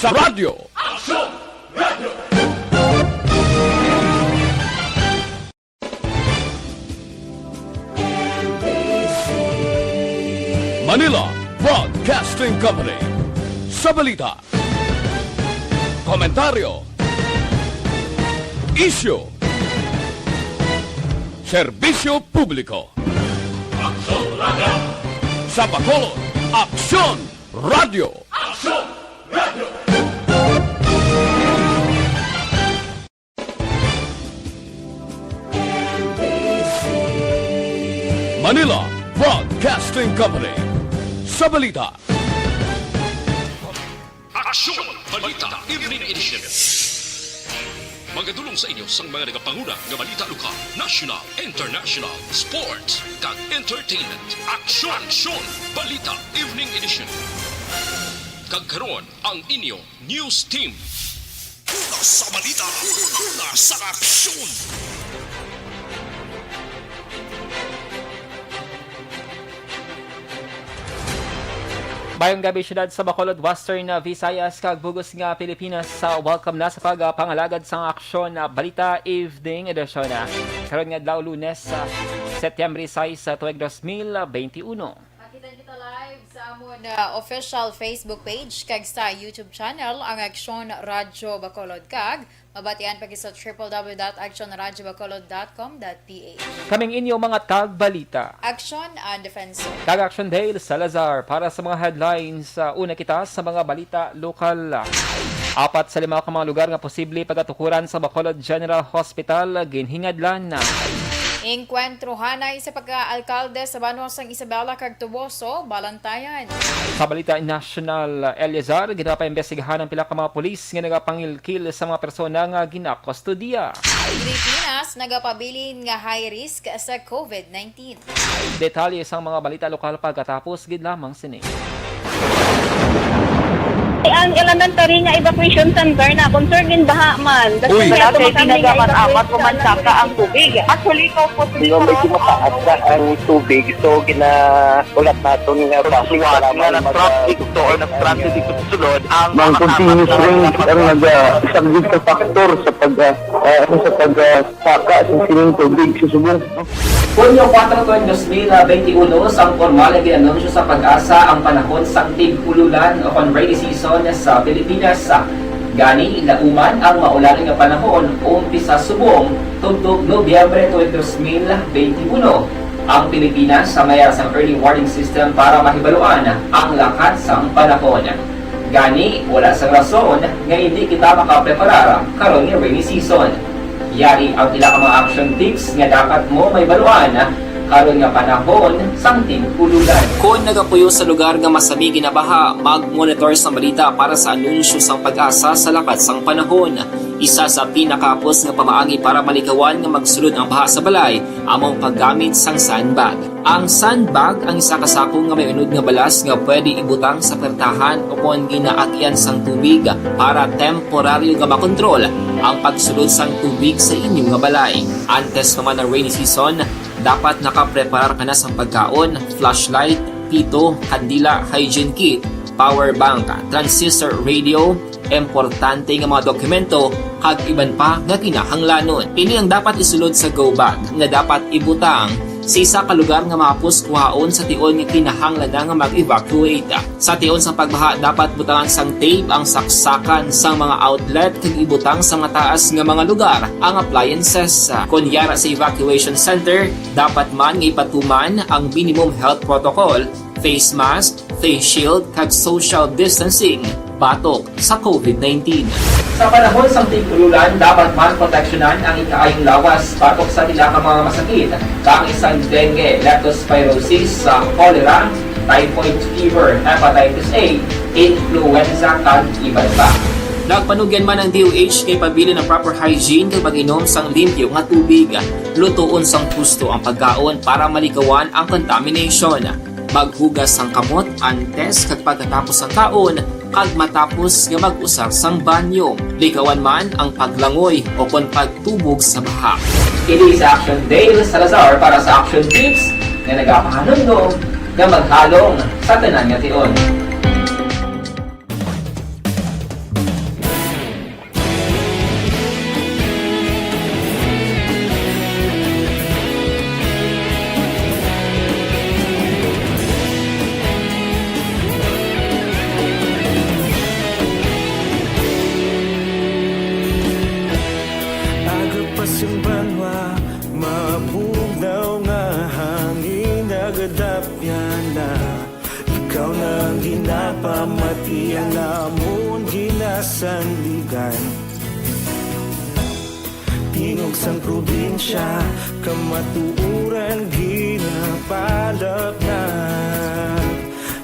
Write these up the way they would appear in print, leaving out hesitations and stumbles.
sa radyo. Aksyon! Radio! Manila Broadcasting Company. Sa balita, komentaryo, isyu, serbisyo publiko. Aksyon Radio! Sa Bacolod, Aksyon Radio! Aksyon Radio! Manila Broadcasting Company. Sa balita, Aksyon! Balita Evening Edition. Magadulong sa inyo sang mga nagapanguna nga balita lokal, national, international, sports, kag entertainment. Aksyon! Balita Evening Edition. Kag karon ang inyo news team. Una sa balita, una sa aksyon. Bayong gabi syudad sa Bacolod, Western Visayas, kag bugos nga Pilipinas sa welcome na sa pagpangalagad sa aksyon na Balita Evening Edition. Karon nga adlaw Lunes sa Setyembre 6 sa tuig 2021. Makita kita live sa amon official Facebook page kag sa YouTube channel ang Aksyon Radio Bacolod kag mabatian pagi sa www.aksyonradiobacolod.com.ph. Kaming inyo mga kag balita. Aksyon and Defensor. Kag Aksyon Dale Salazar para sa mga headlines. Una kita sa mga balita lokal. 4 sa 5 ka mga lugar nga posible pagatukuran sa Bacolod General Hospital ginhingadlan na. Engkwentrohanay sa pagka-alkalde sa Banosang Isabela kag Tuboso, Balantayan. Sa balita national, Salazar, ginapaimbestigahan ng pila ka mga pulis nga nagapangilkil sa mga persona nga ginakustodiya. Pilipinas nagapabilin nga high risk sa COVID-19. Detalye sa mga balita lokal pagkatapos gid lamang sini. Ang elementary nga evacuation center na concern din baha man. Uy, dati tinagaman apat pumansaka ang tubig. Actually, ito po Yung medyo mataas na ang tubig, so ginaulat natin nga Siwat nga nag-traffic to or nag-transit dito sa sulod ang mga continuous range ang nag-subject sa factor sa pagsaka sa sining tubig sa subong. Punyo 4 2021, sang formal na ginanunsyo sa pag-asa ang panahon sa tig-ululan o rainy season sa Pilipinas. Gani, lauman ang maulan nga panahon umpisa subong tugtog Nobyembre 2021. Ang Pilipinas sa mayroon sa early warning system para mahibaluan ang lakas ng panahon. Gani, wala sa rason nga hindi kita makapreparar karon nga rainy season. Yari ang ilang mga action tips nga dapat mo may baluan karon nga panahon sang tig-ululan. Kung nagapuyo sa lugar nga masami ginabaha, mag-monitor sa balita para sa anunsyo sang pag-asa sa lakas sang panahon. Isa sa pinakapos nga pamaagi para malikawan nga magsulod ang baha sa balay, among paggamit sang sandbag. Ang sandbag ang isa ka sako nga may unod nga balas nga pwede ibutang sa pertahan upon ginaagyan sang tubig para temporaryo nga makontrol ang pagsulod sang tubig sa inyong nga balay. Antes naman ng rainy season, dapat nakapreparar ka na sa pagkaon, flashlight, pito, kandila, hygiene kit, power bank, transistor radio, importante nga mga dokumento, kag iban pa nga kinahanglanon. Ini ang dapat isulod sa go bag nga dapat ibutang sa isa ka lugar nga mapus kuhaon sa tion nga kinahanglan nga mag-evacuate. Sa tion sa pagbaha dapat butangan sang tape ang saksakan sang mga outlet kag ibutang sa mataas nga mga lugar ang appliances. Kunyara sa evacuation center, dapat man nga ipatuman ang minimum health protocol, face mask, face shield kag social distancing batok sa COVID-19. Sa panahon sa tig-ululan, dapat man proteksyonan ang ikaayong lawas batok sa tila ka mga masakit, kang isang dengue, leptospirosis, cholera, typhoid fever, hepatitis A, influenza, kag iban pa. Nagpanugyan man ang DOH kay pabili ng proper hygiene kay pag-inom sang limpyo nga tubig. Lutuon sang husto ang pagkaon para malikawan ang contamination. Maghugas sang kamot antes kag pagkatapos ang kaon, kag matapos nga mag-usar sang banyo. Likawan man ang paglangoy o kon pagtubog sa baha. Kini sa Aksyon Dale Salazar para sa Action Tips nga nagapahanundong nga maghalong sa tanan nga tion. sa sandigan. Tingog sang probinsya, kamatuuran ginapalap na.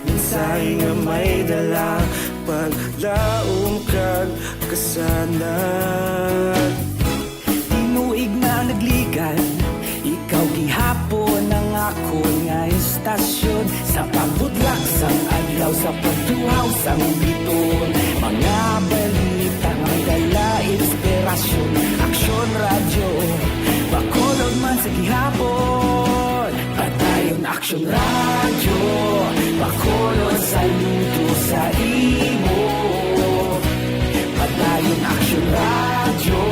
Minsay nga may dala, paglaong kag kasanat. Tinuig na nagligan, ikaw gihapon ang ako nga estasyon. Sa pagbutlak sang adlaw, sa pagtuhaw sang biton. Mga balita nga may dala inspirasyon. Aksyon radyo, bakolod man sa gihapon. Padayon aksyon radyo, bakolod saludo sa imo. Padayon aksyon radyo,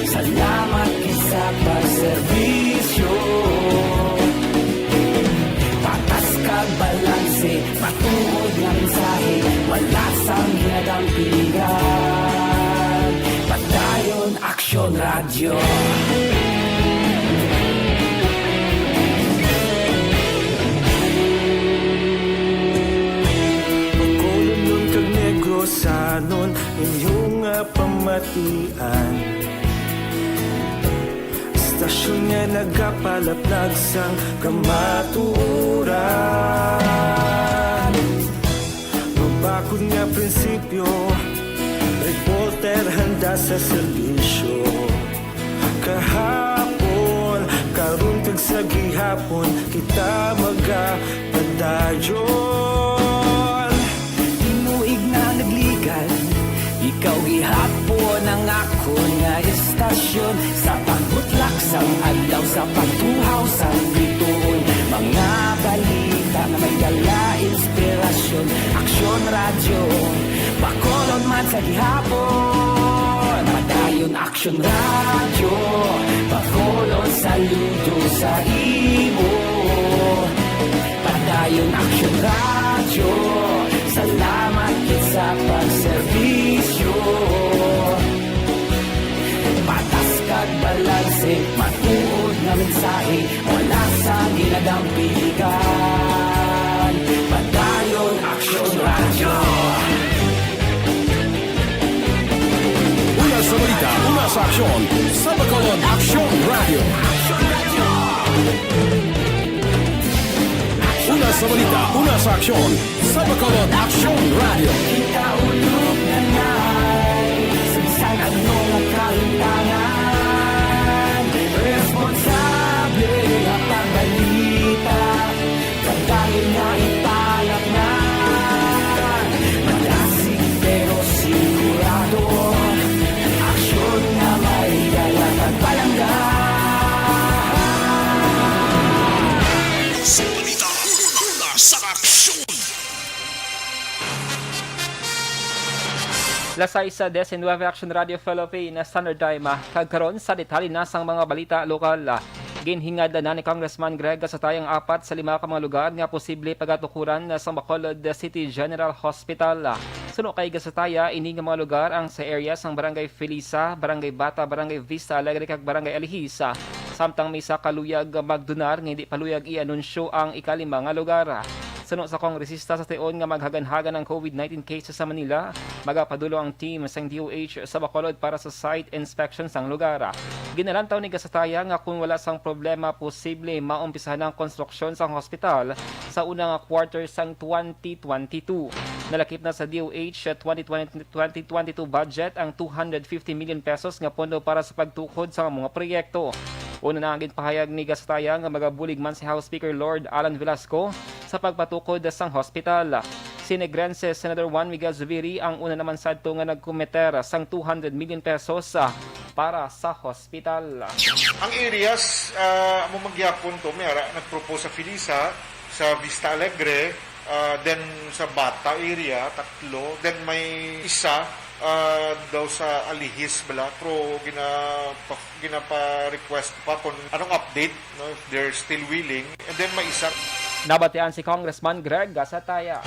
salamat sa pagserbisyo. Patas kag balanse, patuod nga mensahe, wala sang hinadang pilihan. Padayon aksyon radyo. Pagkulong nun kag negrosanon, inyong pamatian. Istasyon nga nagkapalaplag sang kamatuuran. Mabakod nga prinsipyo, reporter handa sa serbisyo. Kahapon, karon kag sa gihapon, kita magapadayon. Tinuig na nagligan, ikaw gihapon ang ako nga estasyon. Sa pagbutlak sang adlaw, sa pagtuhaw sang biton. Mga balita na may dala inspirasyon. Aksyon radyo, bakolod man sa gihapon. Padayon aksyon radyo, bakolod saludo sa imo. Padayon aksyon radyo, salamat kit sa pagserbisyo. Patas kag balanse, matuod nga mensahe, wala sa ginadang piligan. Padayon aksyon radyo. Una sa balita, una sa aksyon, sa Bacolod Aksyon Radio. Una sa balita, una sa aksyon, sa Bacolod Aksyon Radio. Ikaulog na na'y sinsan ano nga kaintangan. Responsable nga pagbalita, kagaya nga ipalak na. Malasig pero sigurado, aksyon na may dala at palangga. Sa balita, una sa aksyon. Lasay sa 19 Action Radio Philippine Standard Time kagkaron sa detalye na sang mga balita lokal. Ginhingad na ni Congressman Greg sa tayang 4 sa 5 ka mga lugar nga posible pagatukuran sa Bacolod City General Hospital. Suno kay gasataya ini nga mga lugar ang sa area sang Barangay Felisa, Barangay Bata, Barangay Vista Alegre kag Barangay Alihisa. Samtang may sa kaluyag magdunar nga hindi paluyag i-anunsyo ang ikalima nga lugar. Suno sa kongresista sa tion nga maghaganhagan ng COVID-19 cases sa Manila, magapadulo ang team sang DOH sa Bacolod para sa site inspection sang lugar. Ginalantaw ni gasataya nga kung wala sang problema, posible maumpisahan ang konstruksyon sang hospital sa unang quarter sang 2022. Nalakip na sa DOH 2022 budget ang 250 million pesos nga pondo para sa pagtukod sa mga proyekto. Una na ang ginpahayag ni gasataya nga magabulig man si House Speaker Lord Alan Velasco sa pagpatukod sang hospital. Si Negrense Senator Juan Miguel Zubiri ang una naman sadto nga nagkometer sang 200 million pesos para sa hospital. Ang areas mo magyapon to may nagpropose sa Felisa, sa Vista Alegre, then sa Bata area, 3, then may isa daw sa Alihis bala, pero ginapa-request pa kung anong update, no, if they're still willing, and then may isa. Nabatian si Congressman Greg Gasataya.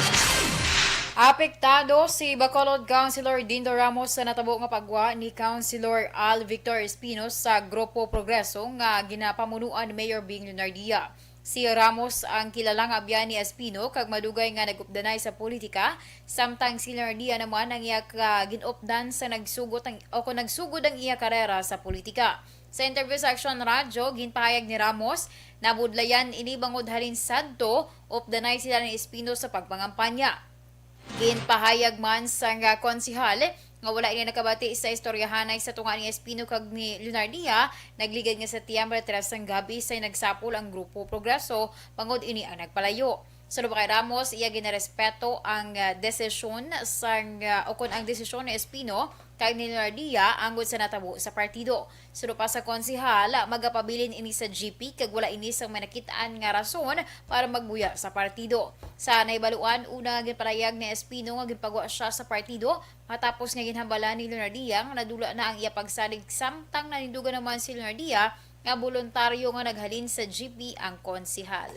Apektado si Bacolod Councilor Dindo Ramos sa natabo nga pagwa ni Councilor Al Victor Espinos sa Grupo Progreso nga ginapamunuan ni Mayor Bing Leonardia. Si Ramos ang kilalang abyan ni Espino kag madugay nga nag-updanay sa politika, samtang si Leonardia naman ang iya ginupdan sa nagsugod ang iya karera sa politika. Sa interview sa Aksyon Radyo, ginpahayag ni Ramos na budlayan ini bangod halin sadto updanay sila ni Espino sa pagpangampanya. Ginpahayag man sa konsihal nga wala ini nakabati sa istoryahanay sa tunga ni Espino kag ni Leonardia, nagligad nga sa Tiambre 3 ng gabi say nagsapol ang Grupo Progreso bangod ini ang nagpalayo. Sa kay Ramos, iya ginarespeto ang desisyon ang desisyon ni Espino kag ni Leonardia angod sa natabo sa partido. Sulo pa sa konsihal, magapabilin ini sa GP kag wala ini sang manakitaan nga rason para magbuya sa partido. Sa naibaluan, una ginpalayag ni Espino nga ginpagwa siya sa partido matapos nga ginhambalan ni Leonardia nga nadula na ang iya pagsalig, samtang nanindugan naman si Leonardia nga voluntaryo nga naghalin sa GP ang konsihal.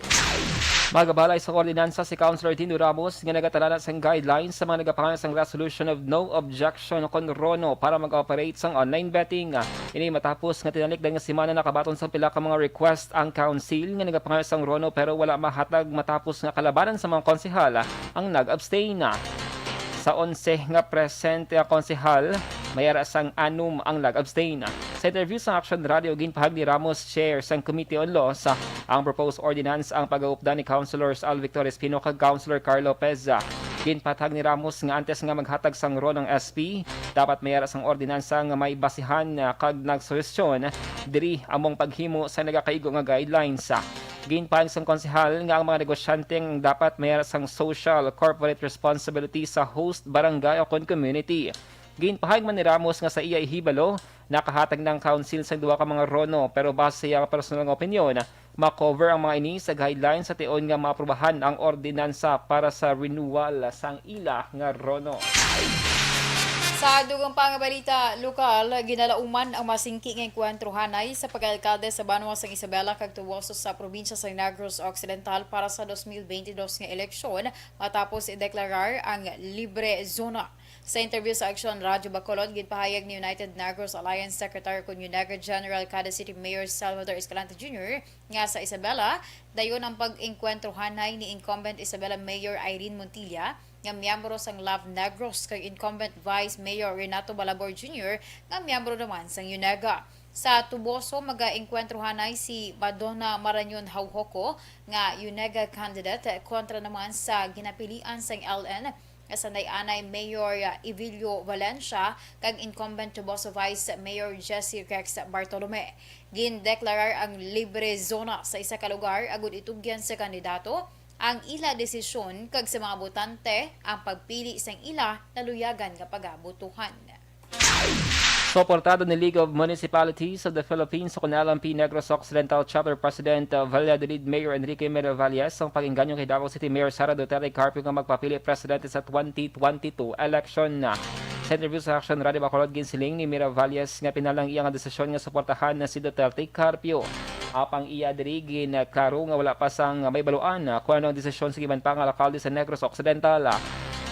Magabalay sa ordinansa si Councilor Tino Ramos nga nagatalanan sa guidelines sa mga nagapangalan sa resolution of no objection kon Rono para mag-operate sa online betting. Ini matapos nga tinalik dahil nga simana nakabaton sa pila ka mga request ang council nga nagapangalan sa Rono pero wala mahatag matapos nga kalabanan sa mga konsehal ang nag-abstain. Sa 11 nga presente ang konsehal, mayara sang 6 ang nag-abstain. Sa interview sa Aksyon Radio, ginpahag ni Ramos Chair sa Committee on Laws ang proposed ordinance ang pag-aupda ni Councilors Al Victor Espino kag Councilor Carlo Peza. Ginpatag ni Ramos nga antes nga maghatag sang ro ng SP, dapat mayara sang ordinansa nga may basihan kag nagsuhestyon diri among paghimo sa nagakaigo nga guidelines. Ginpahag sang konsehal nga ang mga negosyanteng dapat mayara sang social corporate responsibility sa host barangay o community. Ginpahag man ni Ramos nga sa iya ihibalo, nakahatag ng council sa duwa ka mga rono pero base sa personal nga opinion, makover ang mga ini sa guidelines sa tion nga maaprubahan ang ordinansa para sa renewal sang ila nga rono. Sa dugang pangabalita lokal, ginalauman ang masingki ng kwentrohanay sa pag-alkalde sa Banwa sang Isabela kag Tuboso sa probinsya sa Negros Occidental para sa 2022 nga eleksyon matapos ideklarar ang libre zona. Sa interview sa Aksyon Radyo Bacolod, ginpahayag ni United Negros Alliance Secretary kun United General Cada City Mayor Salvador Escalante Jr. nga sa Isabela, dayon ang pag-inkwentrohanay ni incumbent Isabela Mayor Irene Montilla nga miyembro sang Love Negros kay incumbent Vice Mayor Renato Balabor Jr. nga miyembro naman sang UNEGA. Sa Tuboso, mag-inkwentrohanay si Madonna Maranyon Hauhoko nga UNEGA candidate kontra naman sa ginapilian sang LN Sanday-anay Mayor Evilio Valencia kag incumbent Tuboso Vice Mayor Jessie Rex Bartolome. Gindeklarar ang libre zona sa isa ka lugar agud itugyan sa kandidato ang ila desisyon kag sa mga botante ang pagpili sang ila naluyagan nga pagabutuhan. Suportado ni League of Municipalities of the Philippines sa LMP Negros Occidental Chapter President Valladolid Mayor Enrique Meravalles ang pag-inganyo kay Davao City Mayor Sara Duterte Carpio nga magpapili presidente sa 2022 election na. Sa interview sa Aksyon Radio Bacolod, ginsiling ni Meravalles nga pinalang iya nga desisyon nga suportahan na si Duterte Carpio. Apang iya diri klaro nga wala pa sang may baluan kung ano ang desisyon sa giban pa nga alkalde sa Negros Occidental.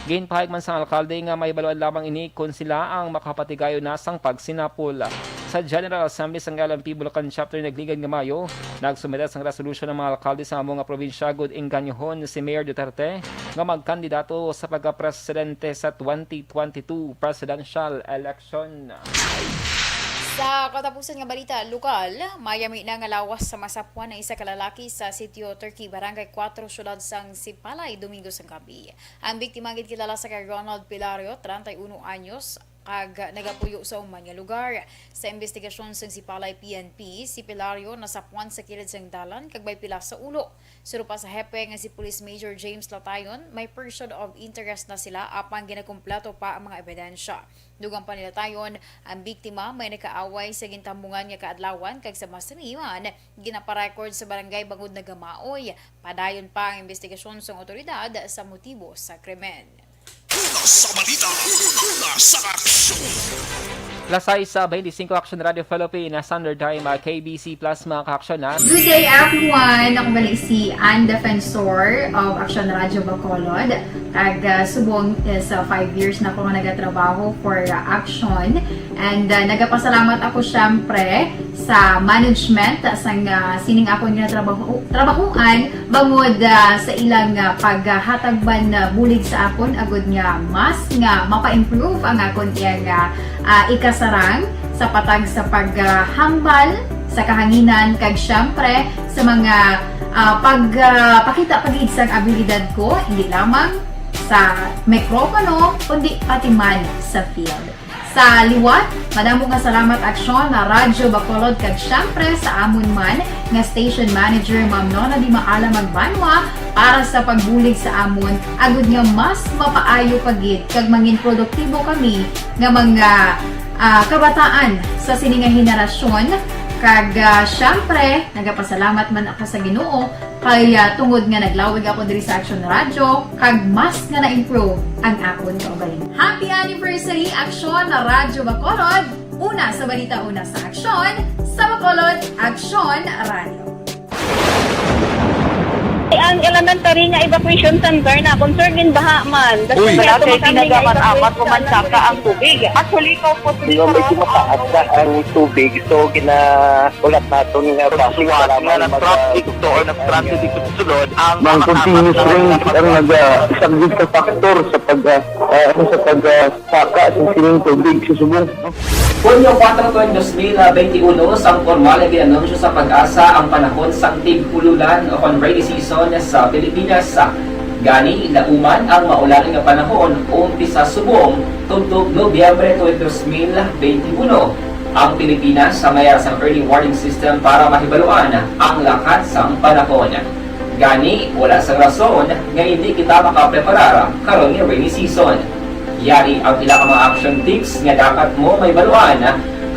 Ginpahayag man sa alkalde nga may baluan lamang ini kung sila ang makapatigayo na sang pagsinapol. Sa General Assembly sang LMP Bulacan Chapter nagligad nga Mayo, nagsumita sang resolusyon ng mga alkalde sa mga probinsya gud inganyohon si Mayor Duterte nga magkandidato sa pagka-presidente sa 2022 presidential election. Sa katapusan nga balita lokal, mayami na nga lawas sa masapuan ng isa kalalaki sa sitio Turkey, Barangay 4, syudad sang Sipalay, Domingo sang gabi. Ang biktima gid kilala sa kay Ronald Pilario, 31 anyos, kag nagapuyo sa uman nga lugar. Sa investigasyon sa Sipalay PNP, si Pilario nasapuan sa kilid sang dalan kag may pila sa ulo. Suro pa sa hepe nga si Police Major James Latayon, may person of interest na sila apang ginakumpleto pa ang mga ebidensya. Dugang pa nila tayon, ang biktima may nakaaway sa gintambungan nga kaadlawan kag sa masaniman, ginaparecord sa barangay bangod na Gamaoy. Padayon pa ang investigasyon sa otoridad sa motibo sa krimen. Una sa balita, una sa aksyon. Lasay sa 25 Aksyon Radio Philippines, Standard Time, KBC Plus mga ka-aksyon na. Good day everyone! Ako balik si Defensor of Aksyon Radio Bacolod. Subong is 5 years na ako nga nagatrabaho for Aksyon. And nagapasalamat ako syempre sa management sa sining ako nga trabahuan bangod sa ilang paghatagban na bulig sa akon agud nga mas nga mapa-improve ang akon iyang ikasarang sa patag sa paghambal sa kahanginan kag syempre sa mga pagpakita pag-id sa abilidad ko hindi lamang sa mikropono kundi pati man sa field. Sa liwat, madamo nga salamat Aksyon na Radyo Bacolod kag syempre sa amon man nga station manager Ma'am Nona Di Maala Magbanwa para sa pagbulig sa amon agud nga mas mapaayo pagid kag mangin produktibo kami nga mga kabataan sa sining nga henerasyon kag syempre nagapasalamat man ako sa Ginoo kay tungod nga naglawig ako diri sa Aksyon Radio kag mas nga na-improve ang akon kaugalingon. Happy anniversary Aksyon na Radyo Bacolod! Una sa balita, una sa Aksyon, sa Bacolod, Aksyon Radio. Ang elementary nga evacuation center na concern din baha man. Uy, Kasi amat kumansaka ang tubig. Actually, ikaw po Medyo mataas na ang tubig. So, ulat natin nga pasuwat nga ng traffic to or ng traffic dito sa sulod ang Mang continuous rin ang nag-subject sa factor sa pagsaka sa sining tubig sa subong. Hunyo 4, 2021, sang formal na ginanunsyo sa pag-asa ang panahon sang tig-ululan o rainy season sa Pilipinas. Gani, lauman ang maulan nga panahon umpisa subong tuntog Nobyembre 2021. Ang Pilipinas sa mayar sang early warning system para mahibaluan ang lakat sang panahon. Gani, wala sang rason nga hindi kita makapreparar karon nga rainy season. Yari ang ilang mga action tips nga dapat mo may baluan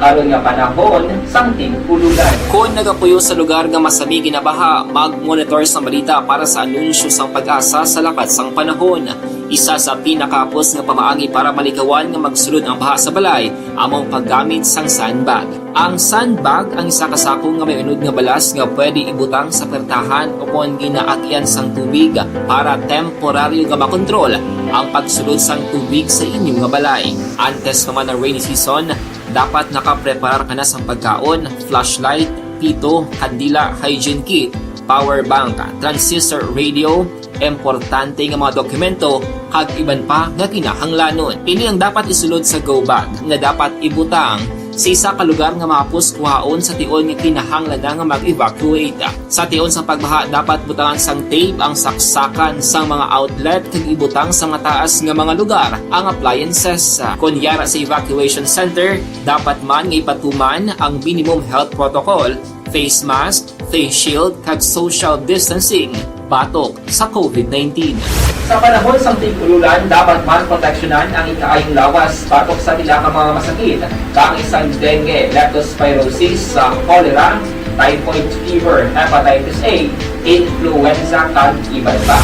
karon nga panahon sang tig-ululan. Kung nagapuyo sa lugar nga masami ginabaha, mag-monitor sa balita para sa anunsyo sang pag-asa sa lakat sang panahon. Isa sa pinakapos nga pamaagi para malikawan nga magsulod ang baha sa balay, among paggamit sang sandbag. Ang sandbag ang isa ka sako nga may unod nga balas nga pwede ibutang sa pertahan o kung ginaagyan sang tubig para temporaryo nga makontrol ang pagsulod sang tubig sa inyong nga balay. Antes naman ng rainy season, dapat nakapreparar ka na sa pagkaon, flashlight, pito, kandila, hygiene kit, power bank, transistor radio, importante nga mga dokumento, kag iban pa nga kinahanglanon. Ini ang dapat isulod sa go bag nga dapat ibutang sa isa ka lugar nga mapos kuhaon sa tion nga kinahanglan nga mag-evacuate. Sa tion sa pagbaha dapat butangan sang tape ang saksakan sang mga outlet kag ibutang sa mga taas nga mga lugar ang appliances. Kunyara sa evacuation center, dapat man nga ipatuman ang minimum health protocol, face mask, face shield kag social distancing batok sa COVID-19. Sa panahon sang tig-ululan, dapat man proteksyonan ang ikaayong lawas batok sa nila ka mga masakit, kang isang dengue, leptospirosis, cholera, typhoid fever, hepatitis A, influenza, kag iban pa.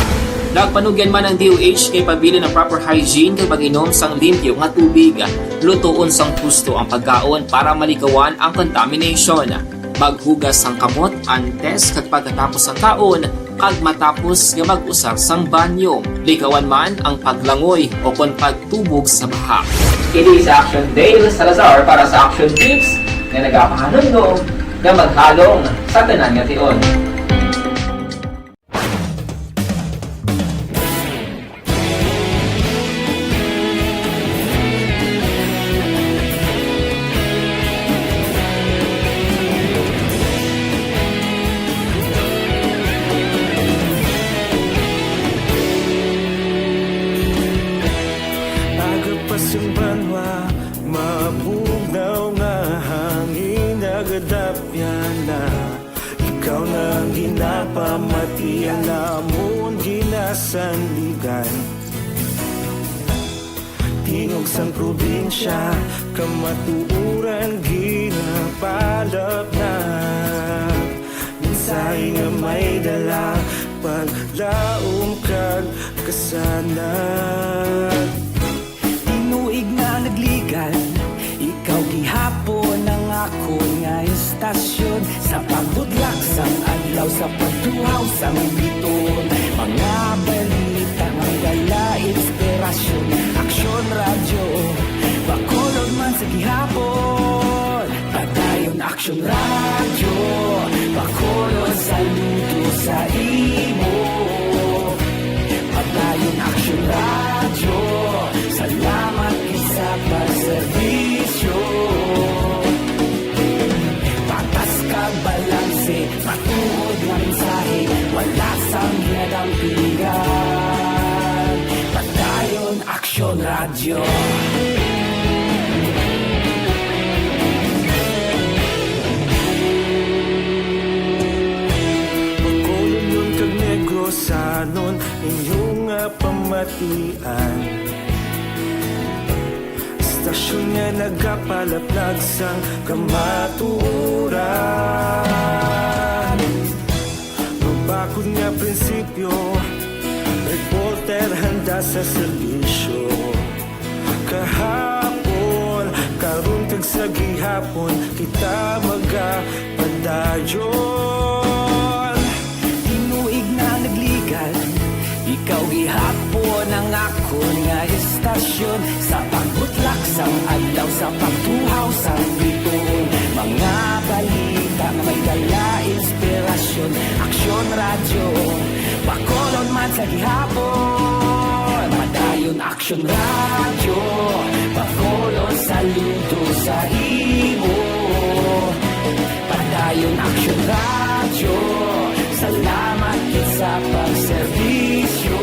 Nagpanugyan man ang DOH kay pabili ng proper hygiene kay pag-inom sang limpyo nga tubig. Lutuon sang husto ang pagkaon para malikawan ang contamination. Maghugas sang kamot antes kag pagkatapos ang kaon kag matapos nga mag-usar sang banyo. Likawan man ang paglangoy o kon pagtubog sa baha. Kini sa Aksyon Dale Salazar para sa Action Tips nga nagapahanundong nga maghalong sa tanan nga tion. Yung banwa, mabugnaw nga hangin nagadapyan na. Ikaw na ang ginapamatian namon ginasanligan. Tingog sang probinsya, kamatuuran ginapalap na. Minsay nga may dala, paglaom kag kasanan. Tinuig nga nagligan, ikaw istasyon sa pagbudlak sang adlaw sa pagtuhaw sang biton. Mga balita may dala inspirasyon. Aksyon radyo, bakulog man sa gihapon. Padayon Aksyon radyo, bakulog saludo sa imo. Padayon Aksyon radyo, salamat isa pagserbisyo. Patas kag balanse, matuod nga mensahe, wala sang ginadampingan. Padayon Aksyon radyo. Pagkulong yung kag negro sanon inyong pamatian. Istasyon nga nagapalaplag sang kamaturan. Mabakod nga prinsipyo, reporter handa sa serbisyo. Kahapon, karong kag sa gihapon, kita magapadayon. Tinuig na nagligal, ikaw gihapon ang akon nga istasyon. Sa pagbutlak sang adlaw, sa pagtuhaw sang biton. Mga balita na may dala inspirasyon. Aksyon radyo, bakolon man sa gihapon. Padayon Aksyon radyo, bakolon saludo sa imo. Padayon Aksyon radyo, salamat sa pagserbisyo.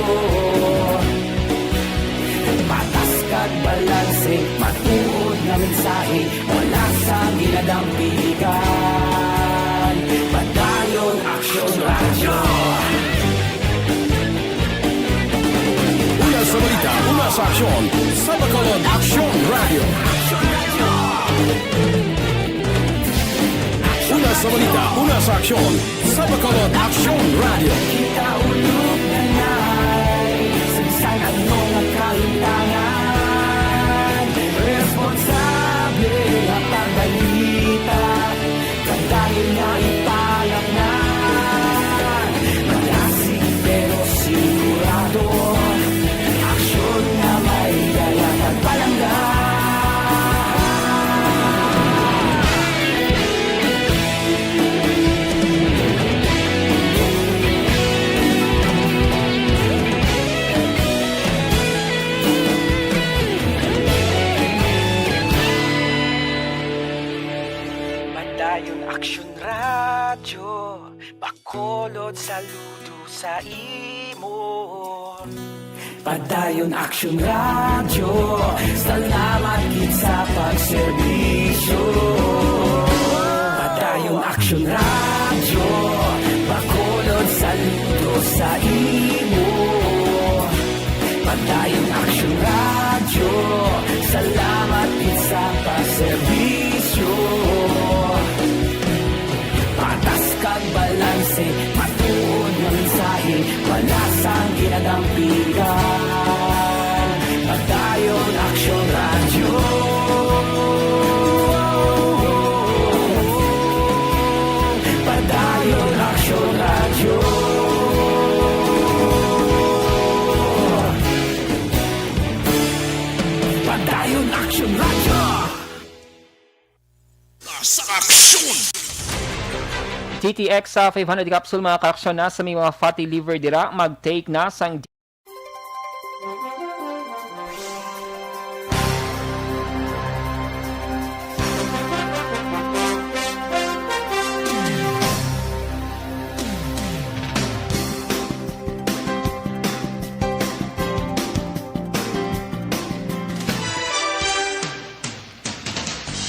Patas kag balanse, matuod na mensahe, wala sa ginadampingan. Padayon Aksyon radyo. Una sa balita, una sa aksyon, sa Bacolod Aksyon Radio. Una sa balita, una sa aksyon, sa Bacolod Aksyon Radio. Kita ulog na na'y sansan at mga kahintangan. Responsable ang pagbalita, pagdahil na ipalak na. Malasig pero sigurado, aksyon na may dala pagpalangga. Padayon Aksyon radyo, bakolod saludo sa imo. Padayon Aksyon radyo, salamat gid sa pagserbisyo. Padayon Aksyon radyo, bakolod saludo sa imo. Padayon Aksyon radyo, salamat gid sa pagserbisyo. Patas kag balanse, matuod nga mensahe, wala sang ginadampingan. Padayon Aksyon radyo. Padayon Aksyon radyo. Padayon Aksyon radyo. Sa aksyon! TTX sa 500 capsule mga kaaksyon na sa may mga fatty liver dira mag-take na sang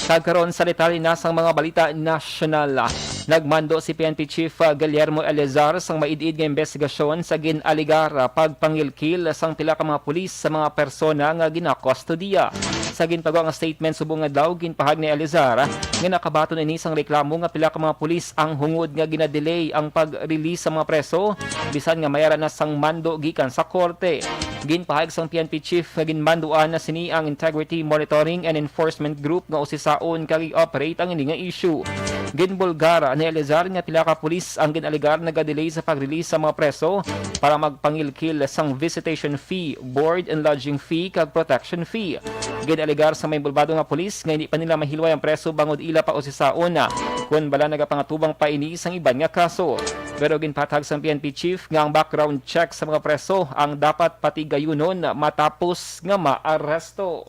kagkaroon sa detalye na sang mga balita nasyonal. Nagmando si PNP Chief Guillermo Salazar sang maidid nga investigasyon sa ginaligar pagpangilkil sang pila ka mga pulis sa mga persona nga ginakustodiya. Sa ginpagawa nga statement subong nga daw ginpahag ni Salazar nga nakabaton ini sang reklamo nga pila ka mga pulis ang hungod nga ginadelay ang pag-release sa mga preso bisan nga mayara na sang mando gikan sa korte. Ginpahayag sang PNP Chief ginmanduan na sini ang Integrity Monitoring and Enforcement Group nga usisaon kag operate ang ini nga issue. Ginbulgara ni Salazar nga pila ka pulis ang ginaligar nagadelay sa pag-release sa mga preso para magpangilkil sang visitation fee, board and lodging fee kag protection fee. Ginaligar sa may bulbado nga pulis nga hindi pa nila mahilway ang preso bangod ila pa usisaon na kun bala nagapangatubang paini sang iban nga kaso. Pero ginpatag sa PNP Chief nga ang background check sa mga preso ang dapat pati gayunon matapos nga maaresto.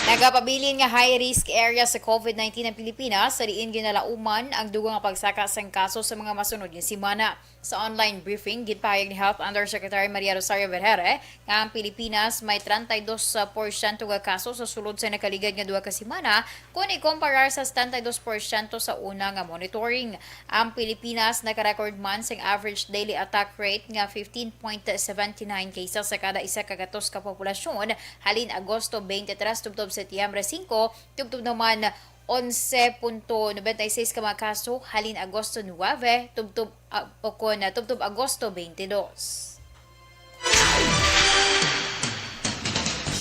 Nagapabilin nga high-risk area sa COVID-19 ng Pilipinas, sa diin ginalauman ang dugang nga pagsaka sang kaso sa mga masunod nga semana. Sa online briefing, ginpahayag ni Health Undersecretary Maria Rosario Vergere nga ang Pilipinas may 32% nga kaso sa sulod sa nakaligad nga 2 ka semana kung ikomparar sa 72% sa una nga monitoring. Ang Pilipinas nakarecord man sang average daily attack rate nga 15.79 cases sa kada isa ka gatos ka populasyon halin Agosto 23 tubtob Setyembre 5 tubtob naman 11.96 ka mga kaso halin Agosto 9 tubtob Agosto 22.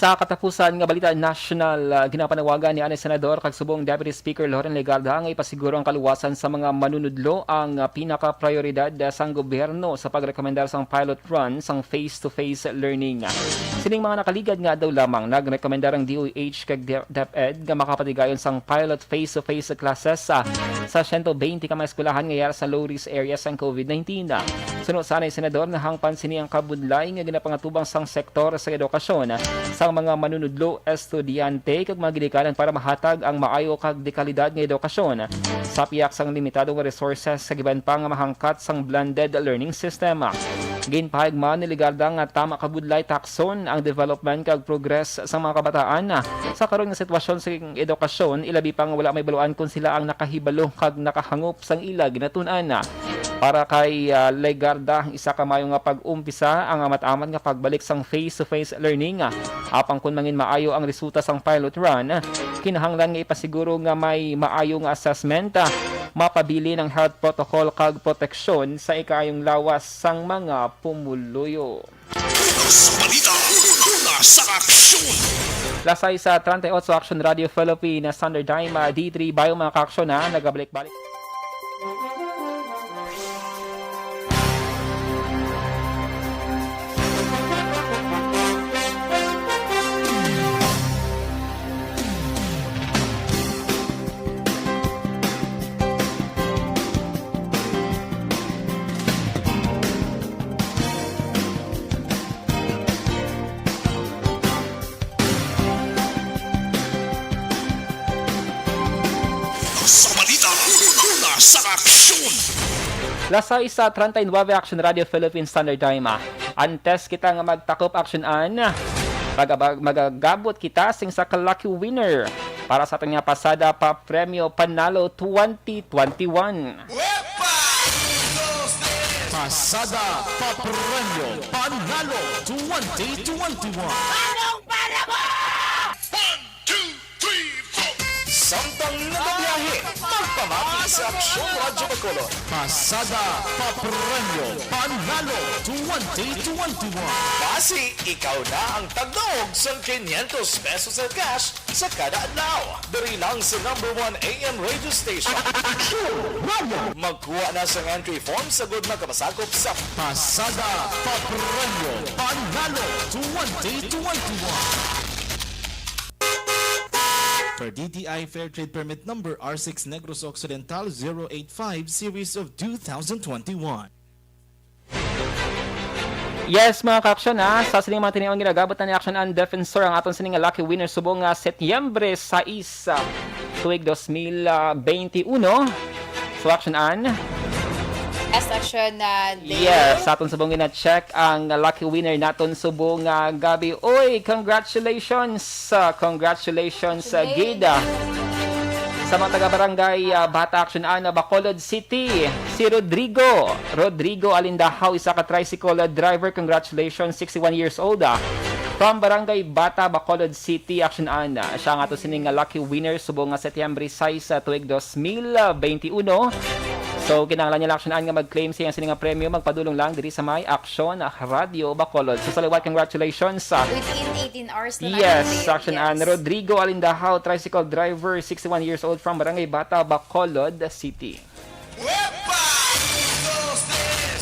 Sa katapusan nga balita national, ginapanawagan ni Senador kag subong Deputy Speaker Loren Legarda nga ipasiguro ang kaluwasan sa mga manunudlo ang pinaka-prioridad sang gobyerno sa pagrekomendar sang pilot run sang face-to-face learning. Sining mga nakaligad nga daw lamang nagrekomendar ang DOH kag DepEd nga makapatigayon sang pilot face-to-face classes sa 120 ka mga eskwelahan nga sa low-risk areas sang COVID-19. Sunod sana ni Senador na hangpan sini ang kabudlay nga ginapangatubang sang sektor sa edukasyon sa mga manunudlo estudyante kag mga ginikanan para mahatag ang maayo kag dekalidad nga edukasyon sa piyak sang limitado nga resources sa giban pa nga mahangkat sang blended learning system. Ginpahayag man ni Legarda nga tama kabudlay takson ang development kag progress sa mga kabataan sa karon nga sitwasyon sa edukasyon ilabi pa nga wala may baluan kung sila ang nakahibalo kag nakahangop sang ila ginatun-an. Para kay Legarda, isa ka mayo nga pag-umpisa ang amat-aman nga pagbalik sang face-to-face learning. Apang kun mangin maayo ang resulta sang pilot run, kinahanglan nga ipasiguro nga may maayo nga assessment, mapabili ng health protocol kag proteksyon sa ikayong lawas sang mga pumuluyo. Balita, una sa aksyon! Lasay sa 38 Aksyon Radio Philippines Standard Time, D3 bayo mga ka-aksyon na nagabalik-balik. Lasay sa 39 Action Radio Philippines Standard Time. Antes kita nga magtakop aksyonan, magagabot kita sing sa lucky winner para sa ating pasada pa premyo Panalo 2021. Pasada pa premyo Panalo 2021. Anong para mo? 1, 2, 3, 4! Samtang nagabiyahe, magpamati sa Aksyon Radyo Bacolod. Pasada pa premyo Panalo 2021. Basi, ikaw na ang tagdaog sa 500 pesos sa cash sa kada adlaw. Dari lang sa number 1 AM radio station. Aksyon Radio! Magkuha na sa entry form sa good na kapasakop sa Pasada pa premyo Panalo 2021. For DTI Fair Trade Permit Number R6 Negros Occidental 085 Series of 2021. Yes mga ka-aksyon sa sining mga tiniwang ginagabot na ni Aksyon ang Defensor ang aton sining lucky winner subong Setyembre 6 tuig 2021. So Aksyon an Aksyon na yes, sa aton subong gina-check ang lucky winner naton subong gabi. Oy, congratulations! Congratulations, Gida! Sa mga taga-barangay Bata Action Ana, Bacolod City, si Rodrigo. Rodrigo Alindahaw, isa ka tricycle driver. Congratulations, 61 years old. From Barangay Bata, Bacolod City, Action Ana. Siya nga ito sining lucky winner subong Setyembre 6 tuig 2021. So kinahanglan niya aksyonan nga mag-claim siya sa nga premyo magpadulong lang diri sa may Aksyon Radio Bacolod. So sa liwat, congratulations sa Within 18 hours na yes, lang. aksyonan Rodrigo Alindahaw, tricycle driver, 61 years old from Barangay Bata, Bacolod City.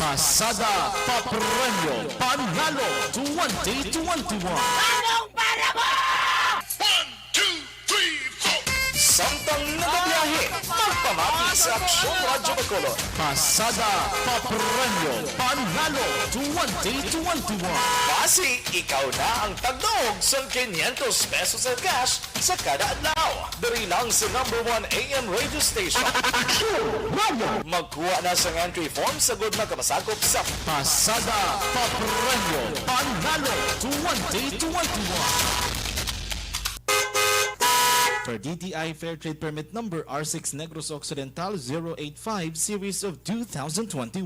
Pasada Papremyo Panalo 2021. Samtang nagabiyahe, magpamati sa Aksyon Radyo Bacolod. Pasada Papremyo Panalo 2021. Basi, ikaw na ang tagdog sa 500 pesos sa cash sa kada adlaw. Dari lang sa number 1 AM radio station. Aksyon Radio. Magkuha na sa entry form sa good na kamasakop sa Pasada Papremyo Panalo 2021. For DTI Fair Trade Permit Number R6 Negros Occidental 085 Series of 2021.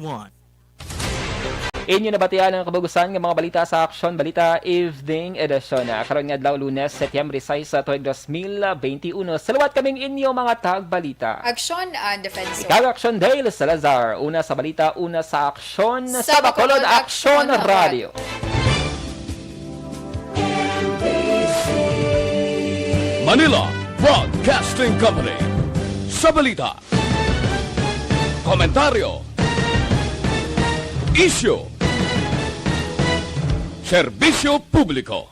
Inyo nabatian ang kabagusan ng mga balita sa Aksyon Balita Evening Edition. Karon nga adlaw Lunes, Setyembre 6 sa tuig 2021. Salawat kaming inyo mga tagbalita. Aksyon and Defensor. Ikaw Aksyon Dale Salazar. Una sa balita, una sa Aksyon sa Bacolod Aksyon Radio. Manila Broadcasting Company. Sa balita, komentaryo, isyu, serbisyo publiko.